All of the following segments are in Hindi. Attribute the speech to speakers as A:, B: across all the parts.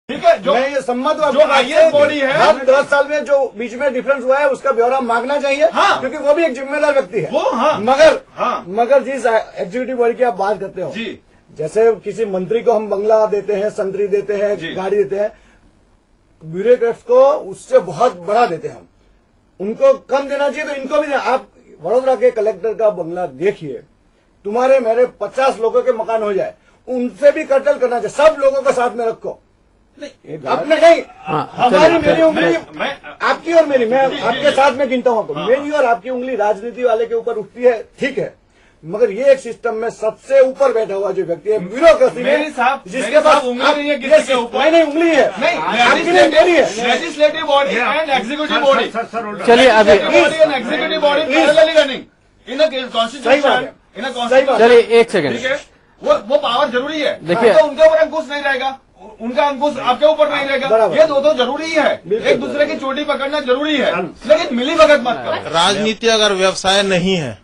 A: ठीक है,
B: मैं ये सम्मत हूं,
A: जो हाईएस्ट बॉडी है,
B: हर 10 साल में जो बीच में डिफरेंस हुआ है उसका ब्यौरा मांगना चाहिए।
A: हाँ,
B: क्योंकि वो भी एक जिम्मेदार व्यक्ति है।
A: वो हाँ,
B: मगर जिस एग्जीक्यूटिव बॉडी की आप बात करते हो
A: जी,
B: जैसे किसी मंत्री को हम बंगला देते हैं, संतरी देते हैं, गाड़ी देते हैं, ब्यूरोक्रेट्स को उससे बहुत बड़ा देते हैं हम। उनको कम देना चाहिए तो इनको भी देना। आप वडोदरा के कलेक्टर का बंगला देखिए, तुम्हारे मेरे 50 लोगों के मकान हो जाए, उनसे भी कत्ल करना चाहिए। सब लोगों को साथ में रखो, अपने नहीं। हमारी मेरी उंगली आपकी और मेरी, मैं आपके साथ में गिनता हूं तो मेरी और आपकी उंगली राजनीति वाले के ऊपर उठती है, ठीक है, मगर ये एक सिस्टम में सबसे ऊपर बैठा हुआ जो व्यक्ति है ब्यूरोक्रेसी में, जिसके पास
A: उंगली नहीं है, किसी के ऊपर
B: नहीं उंगली है, आपकी नहीं मेरी है।
A: Legislative body and executive body,
C: चलिए अभी
A: executive body parallelly running in the constitution, in the constitution.
C: चलिए एक सेकंड,
A: ठीक है, वो पावर जरूरी है।
C: देखिए,
A: तो उनके ऊपर अंकुश नहीं रहेगा, उनका अंकुश आपके ऊपर नहीं रहेगा। ये दो जरूरी है, एक दूसरे की चोटी पकड़ना जरूरी है, लेकिन मिली भगत मत करो।
D: राजनीति अगर व्यवसाय नहीं है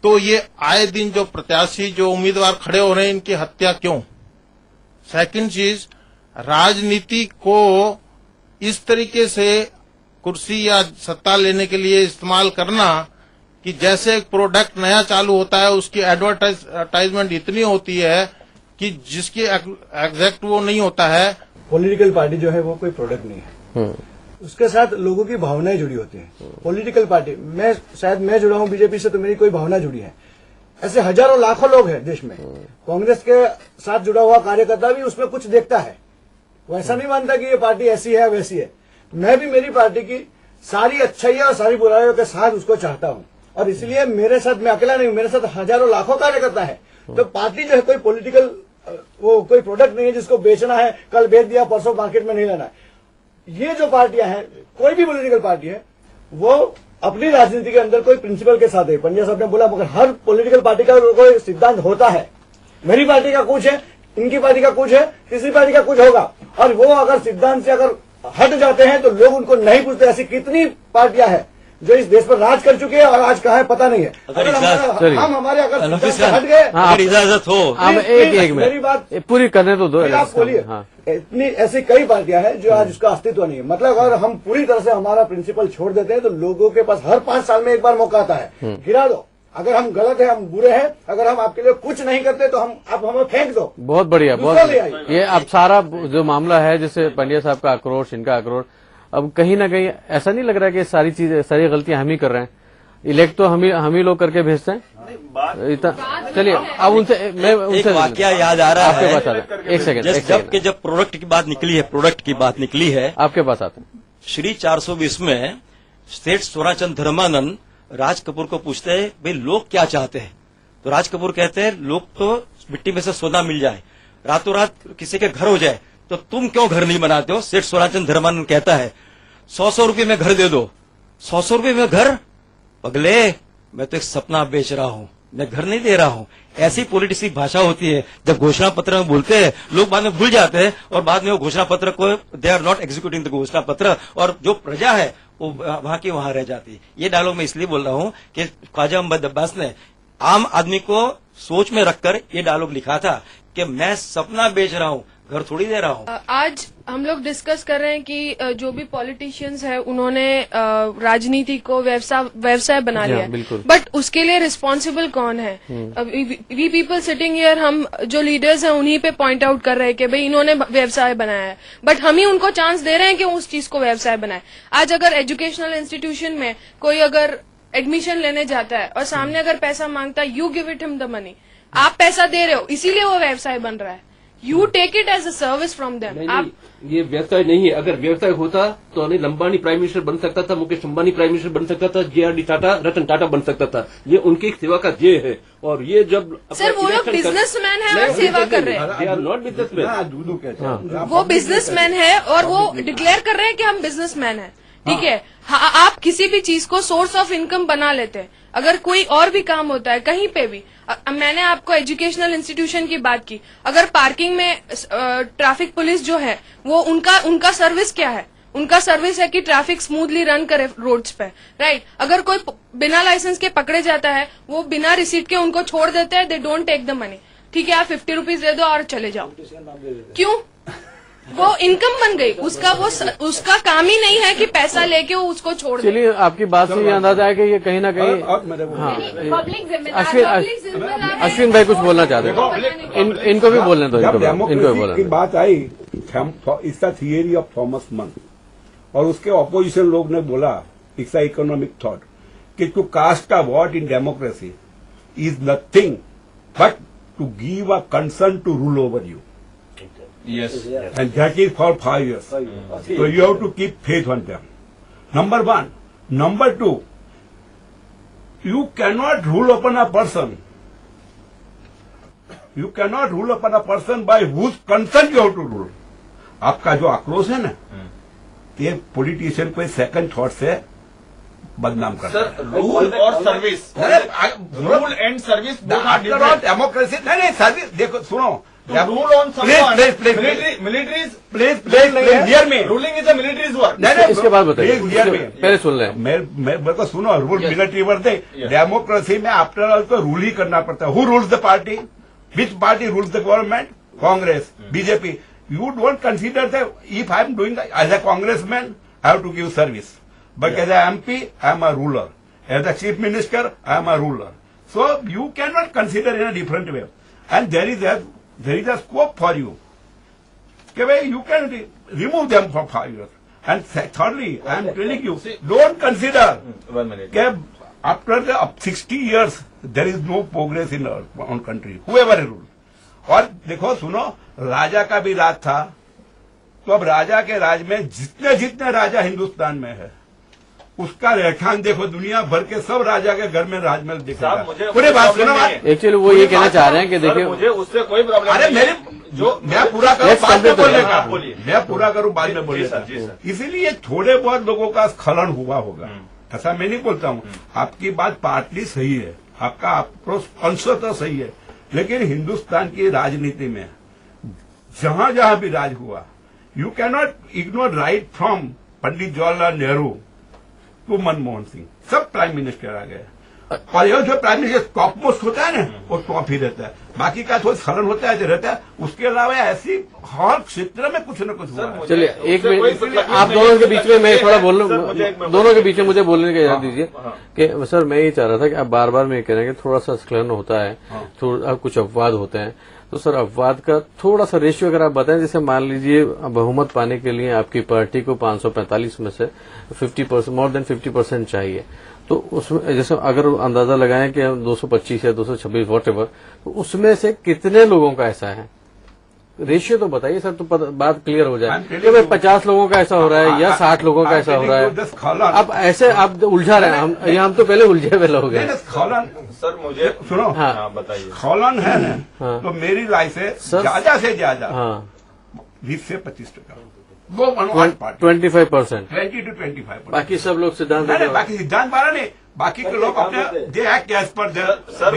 D: तो ये आए दिन जो प्रत्याशी जो उम्मीदवार खड़े हो रहे हैं इनकी हत्या क्यों? सेकंड चीज, राजनीति को इस तरीके से कुर्सी या सत्ता लेने के लिए इस्तेमाल करना कि जैसे एक प्रोडक्ट नया चालू होता है उसकी एडवर्टाइजमेंट इतनी होती है कि जिसकी एग्जैक्ट वो नहीं होता है।
B: पॉलिटिकल पार्टी जो है वो कोई प्रोडक्ट नहीं है, उसके साथ लोगों की भावनाएं जुड़ी होती हैं। पॉलिटिकल पार्टी, मैं जुड़ा हूं बीजेपी से तो मेरी कोई भावना जुड़ी है। ऐसे हजारों लाखों लोग हैं देश में। कांग्रेस के साथ जुड़ा हुआ कार्यकर्ता भी उसमें कुछ देखता है, वो ऐसा नहीं मानता कि ये पार्टी ऐसी है वैसी है। मैं भी मेरी पार्टी की सारी अच्छाइयां और सारी बुराइयों के साथ उसको चाहता हूं, और इसलिए मेरे साथ, मैं अकेला नहीं हूं, मेरे साथ हजारों लाखों कार्यकर्ता है। तो पार्टी जो है कोई पॉलिटिकल, वो कोई प्रोडक्ट नहीं है जिसको बेचना है, कल बेच दिया परसों मार्केट में नहीं लेना है। ये जो पार्टियां हैं, कोई भी पॉलिटिकल पार्टी है, वो अपनी राजनीति के अंदर कोई प्रिंसिपल के साथ है। पंजा साहब ने बोला, मगर हर पॉलिटिकल पार्टी का कोई सिद्धांत होता है। मेरी पार्टी का कुछ है, इनकी पार्टी का कुछ है, तीसरी पार्टी का कुछ होगा, और वो अगर सिद्धांत से अगर हट जाते हैं तो लोग उनको नहीं पूछते। ऐसी कितनी पार्टियां हैं जो इस देश पर राज कर चुके हैं और आज कहाँ है पता नहीं है। अगर हम हमारे अगर हट गए,
C: अगर इजाजत हो, अब एक
B: मेरी बात
C: पूरी करने तो दो,
B: आप बोलिए। इतनी ऐसी कई पार्टियां हैं जो आज उसका अस्तित्व नहीं है। मतलब अगर हम पूरी तरह से हमारा प्रिंसिपल छोड़ देते हैं तो लोगों के पास हर 5 साल में एक बार मौका आता है, गिरा दो। अगर हम गलत है, हम बुरे हैं, अगर हम आपके लिए कुछ नहीं करते तो आप हमें फेंक दो।
C: बहुत बढ़िया, बहुत ये अब सारा जो मामला है, जैसे पंड्या साहब का आक्रोश, इनका आक्रोश, अब कहीं ना कहीं ऐसा नहीं लग रहा है कि सारी चीजें, सारी गलतियां हम ही कर रहे हैं? इलेक्ट तो हम ही लोग करके भेजते हैं। चलिए अब उनसे मैं उनसे
E: वाकया याद आ रहा है,
C: आपके पास आता है। एक सेकंड,
E: जब प्रोडक्ट की बात निकली है,
C: आपके पास आता है।
E: श्री 420 में सेठ सोनाचंद धर्मानंद राज कपूर को पूछते हैं, भाई लोग क्या चाहते हैं? तो राज कपूर कहते हैं, लोग तो मिट्टी में से सोना मिल जाए, रातों रात किसी के घर हो जाए, तो तुम क्यों घर नहीं बनाते हो? सेठ सोनाचंद धर्मानंद कहता है, 100 रुपये में घर दे दो। 100 रुपये में घर? पगले, मैं तो एक सपना बेच रहा हूँ, मैं घर नहीं दे रहा हूँ। ऐसी पॉलिटिक्स भाषा होती है। जब घोषणा पत्र में बोलते हैं लोग बाद में भूल जाते हैं, और बाद में वो घोषणा पत्र को, they are not executing the ghoshna patra, और जो प्रजा है वो वहां की वहां रह जाती है। ये डायलॉग मैं इसलिए बोल रहा हूँ कि ख्वाजा मोहम्मद अब्बास ने आम आदमी को सोच में रखकर ये डायलॉग लिखा था कि मैं सपना बेच रहा हूँ, घर थोड़ी दे रहा हूँ।
F: आज हम लोग डिस्कस कर रहे हैं कि जो भी पॉलिटिशियंस है उन्होंने राजनीति को व्यवसाय बना लिया है, बट उसके लिए रिस्पॉन्सिबल कौन है? वी पीपल सिटिंग हियर, हम जो लीडर्स हैं उन्हीं पे पॉइंट आउट कर रहे हैं कि भाई इन्होंने व्यवसाय बनाया है, बट हम ही उनको चांस दे रहे हैं कि उस चीज को व्यवसाय बनाए। आज अगर एजुकेशनल इंस्टीट्यूशन में कोई अगर एडमिशन लेने जाता है और सामने अगर पैसा मांगता है, you give it him the money, आप पैसा दे रहे हो, इसीलिए वो व्यवसाय बन रहा है। You take it as a service from them.
G: नहीं, ये व्यवसाय नहीं है। अगर व्यवसाय होता तो अनिल अंबानी प्राइम मिनिस्टर बन सकता था, मुकेश अंबानी प्राइम मिनिस्टर बन सकता था, JRD टाटा, रतन टाटा बन सकता था। ये उनकी सेवा का ध्येय है। और ये जब
F: सर वो लोग बिजनेसमैन है और सेवा कर रहे हैं।
G: They are not businessman.
F: वो बिजनेसमैन है और वो डिक्लेयर कर रहे हैं कि हम बिजनेसमैन है। ठीक है, आप किसी भी चीज को सोर्स ऑफ इनकम बना लेते हैं। अगर कोई और भी काम होता है कहीं पे भी, मैंने आपको एजुकेशनल इंस्टीट्यूशन की बात की, अगर पार्किंग में ट्रैफिक पुलिस जो है वो उनका सर्विस क्या है? उनका सर्विस है कि ट्रैफिक स्मूथली रन करे रोड्स पे, राइट? अगर कोई बिना लाइसेंस के पकड़े जाता है, वो बिना रिसीट के उनको छोड़ देते हैं, they don't take the money. ठीक है, आप 50 रुपीज दे दो और चले जाओ। क्यों? वो इनकम बन गई, उसका काम ही नहीं है कि पैसा लेके वो उसको छोड़ दे।
C: चलिए, आपकी बात से ये अंदाजा है कि ये कहीं ना कहीं अश्विन भाई कुछ बोलना चाहते हैं, इनको भी बोलने दो, इनको भी बोलने
H: की बात आई, इसका थियरी ऑफ थॉमस मन, और उसके ऑपोजिशन लोग ने बोला इट्स अ इकोनॉमिक थॉट कि to cast a vote in democracy is nothing but to give a concern to rule over you.
A: Yes.
H: And that is for 5 years. So you have to keep faith on them. Number one. Number two, you cannot rule upon a person. You cannot rule upon a person by whose consent you have to rule. आपका जो आक्रोश है ना, ये पॉलिटिशियन को सेकंड थॉट से बदनाम करता है.
A: रूल और service, rule and service
H: democracy नहीं, सर्विस देखो, सुनो,
A: rule on military ruling is a militaries work.
C: इसके बाद बताइए, पहले सुन लें.
H: मेरे को सुनो, रूल मिलिट्री वर्क दे. डेमोक्रेसी में आफ्टर ऑल तो रूल ही करना पड़ता है. Who rules the party? Which party rules the government? Congress, BJP. You don't consider that if I am doing as a congressman, I have to give service. But as a MP, I am a ruler. As a chief minister, I am a ruler. So you cannot consider in a different way. And there is a scope for you. Okay, you can remove them for 5 years. And thirdly, I am telling you, don't consider.
A: 1 minute.
H: Okay, after the 60 years, there is no progress in our country. Whoever rules. और देखो, सुनो, राजा का भी राज था, तो अब राजा के राज में जितने जितने राजा हिंदुस्तान में है, उसका रेखांकन देखो. दुनिया भर के सब राजा के घर में राजमहल दिखेगा. पूरी बात सुनो.
C: एक्चुअली वो ये कहना चाह रहे हैं कि देखिए,
A: मुझे उससे कोई प्रॉब्लम
H: अरे मेरे जो मैं पूरा करूँ बाद में बोलेगा, मैं पूरा करूँ बाद में बोलेगा. इसीलिए थोड़े बहुत लोगों का स्खलन हुआ होगा, ऐसा मैं नहीं बोलता हूँ. आपकी बात पार्टली सही है, आपका अप्रोच अंशतः सही है, लेकिन हिंदुस्तान की राजनीति में जहां जहां भी राज हुआ, you cannot ignore right from Pandit Jawaharlal Nehru to Manmohan Singh, सब प्राइम मिनिस्टर आ गए. और यह जो प्राइम मिनिस्टर टॉप मोस्ट होता है ना, वो टॉप ही रहता है. बाकी का थोड़ा स्खलन होता है, रहता है. उसके अलावा ऐसी हर क्षेत्र में कुछ न कुछ हुआ है.
C: चलिए, एक मिनट, आप दोनों के बीच में मैं थोड़ा दोनों के बीच में मुझे बोलने की इजाजत दीजिए कि सर, मैं ये चाह रहा था कि आप बार बार मैं कह रहे हैं कि थोड़ा सा स्खलन होता है, थोड़ा कुछ अपवाद होते हैं, तो सर अपवाद का थोड़ा सा रेशियो अगर आप बताएं. जैसे मान लीजिए बहुमत पाने के लिए आपकी पार्टी को 545 में से 50%, मोर देन 50% चाहिए, तो उसमें जैसे अगर अंदाजा लगाएं कि 225 या 226 वॉटेवर, तो उसमें से कितने लोगों का ऐसा है? रेशियो तो बताइए सर, तो बात क्लियर हो जाए कि भाई 50 लोगों का ऐसा हो रहा है या 60 लोगों का ऐसा हो रहा है. अब ऐसे आप उलझा रहे हैं, हम तो पहले उलझे हुए लोग हैं.
A: सर मुझे
H: सुनो,
C: हाँ
A: बताइए.
H: स्खलन है ना, तो मेरी राय से ज्यादा से ज्यादा 20 से 25%,
C: 25%,
H: 20 to 25%.
C: बाकी सब लोग सिद्धांत,
H: बाकी सिद्धांत मारा नहीं, बाकी के लोग अपने they act as per
A: sir